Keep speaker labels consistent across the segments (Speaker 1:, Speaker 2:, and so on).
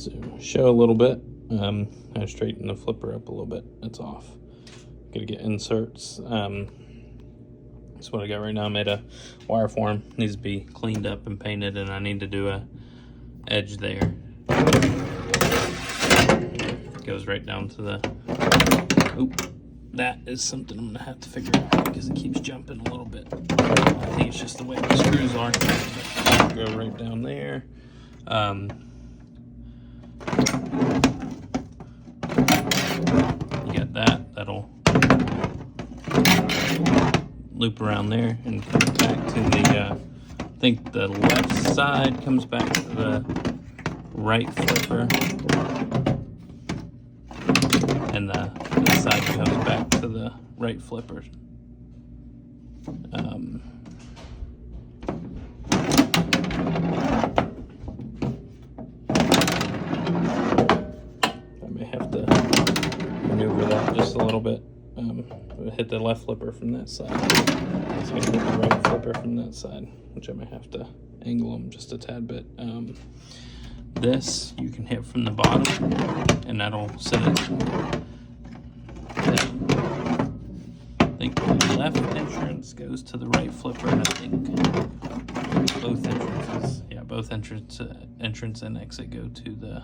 Speaker 1: So show a little bit. I straighten the flipper up a little bit. It's off. Gotta get inserts. That's what I got right now. I made a wire form. Needs to be cleaned up and painted, and I need to do a edge there. Goes right down to the. Oop. That is something I'm gonna have to figure out because it keeps jumping a little bit. I think it's just the way the screws are. Go right down there. You got that. That'll loop around there and come back to the. I think the left side comes back to the right flipper, and this side comes back to the right flipper. I may have to maneuver that just a little bit. Hit the left flipper from that side. It's going to hit the right flipper from that side, which I may have to angle them just a tad bit. This you can hit from the bottom, and that'll set it. I think the left entrance goes to the right flipper, and I think both entrances, both entrance and exit go to the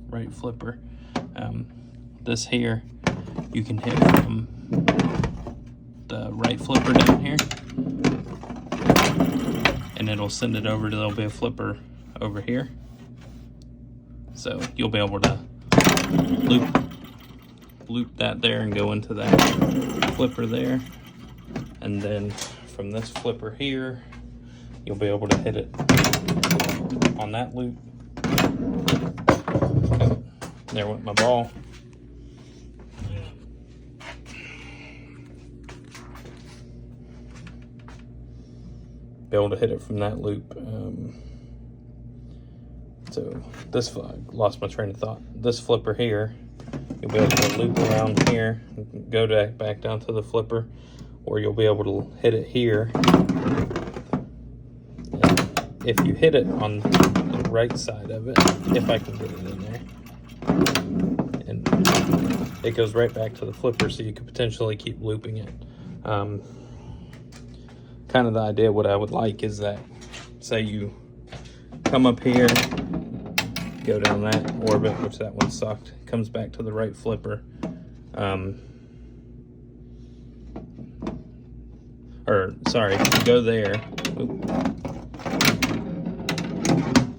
Speaker 1: right flipper. This here, you can hit from the right flipper down here, and it'll send it over to, there'll be a flipper over here. So you'll be able to loop that there and go into that flipper there. And then from this flipper here, you'll be able to hit it on that loop. There went my ball. Be able to hit it from that loop. So this, I lost my train of thought. This flipper here, you'll be able to loop around here, go back down to the flipper, or you'll be able to hit it here. And if you hit it on the right side of it, if I can get it in there, and it goes right back to the flipper, so you could potentially keep looping it. Kind of the idea, what I would like is that, say you come up here, go down that orbit, which that one sucked, comes back to the right flipper, or sorry, go there. Oop.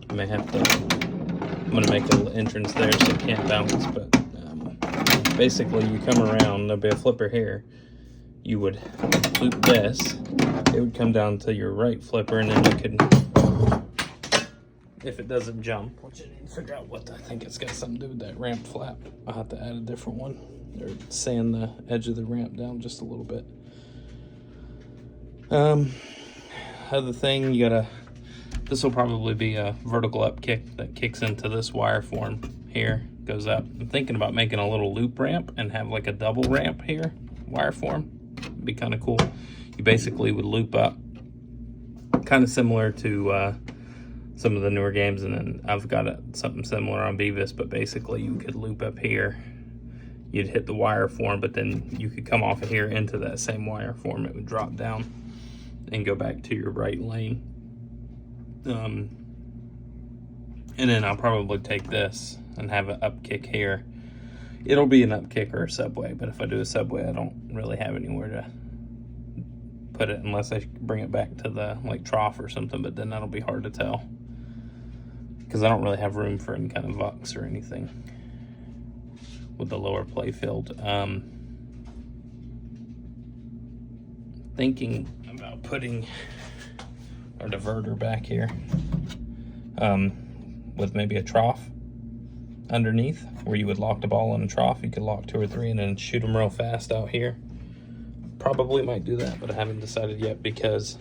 Speaker 1: I may have to, I'm gonna make a little entrance there so it can't bounce, but basically you come around, there'll be a flipper here, you would loop this, it would come down to your right flipper, and then you could, if it doesn't jump, which I need to figure out what, I think it's got something to do with that ramp flap. I'll have to add a different one, or sand the edge of the ramp down just a little bit. Other thing, you gotta, this will probably be a vertical up kick that kicks into this wire form here, goes up. I'm thinking about making a little loop ramp and have like a double ramp here, wire form. It'd be kind of cool. You basically would loop up, kind of similar to some of the newer games, and then I've got something similar on Beavis, but basically you could loop up here, you'd hit the wire form, but then you could come off of here into that same wire form. It would drop down and go back to your right lane. And then I'll probably take this and have an up kick here. It'll be an up kick or a subway, but if I do a subway, I don't really have anywhere to put it unless I bring it back to the like trough or something, but then that'll be hard to tell because I don't really have room for any kind of Vox or anything with the lower play field. Thinking about putting our diverter back here with maybe a trough underneath where you would lock the ball in a trough. You could lock 2 or 3 and then shoot them real fast out here. Probably might do that, but I haven't decided yet because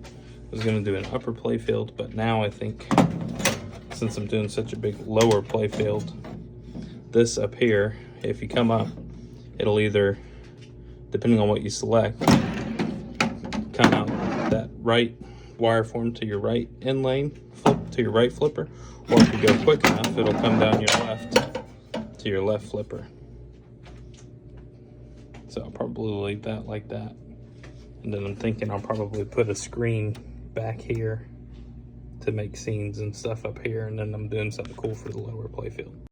Speaker 1: I was going to do an upper play field, but now I think since I'm doing such a big lower play field, this up here, if you come up, it'll either, depending on what you select, come out that right wire form to your right end lane, flip to to your right flipper, or if you go quick enough, it'll come down your left to your left flipper. So I'll probably leave that like that. And then I'm thinking I'll probably put a screen back here to make scenes and stuff up here, and then I'm doing something cool for the lower playfield.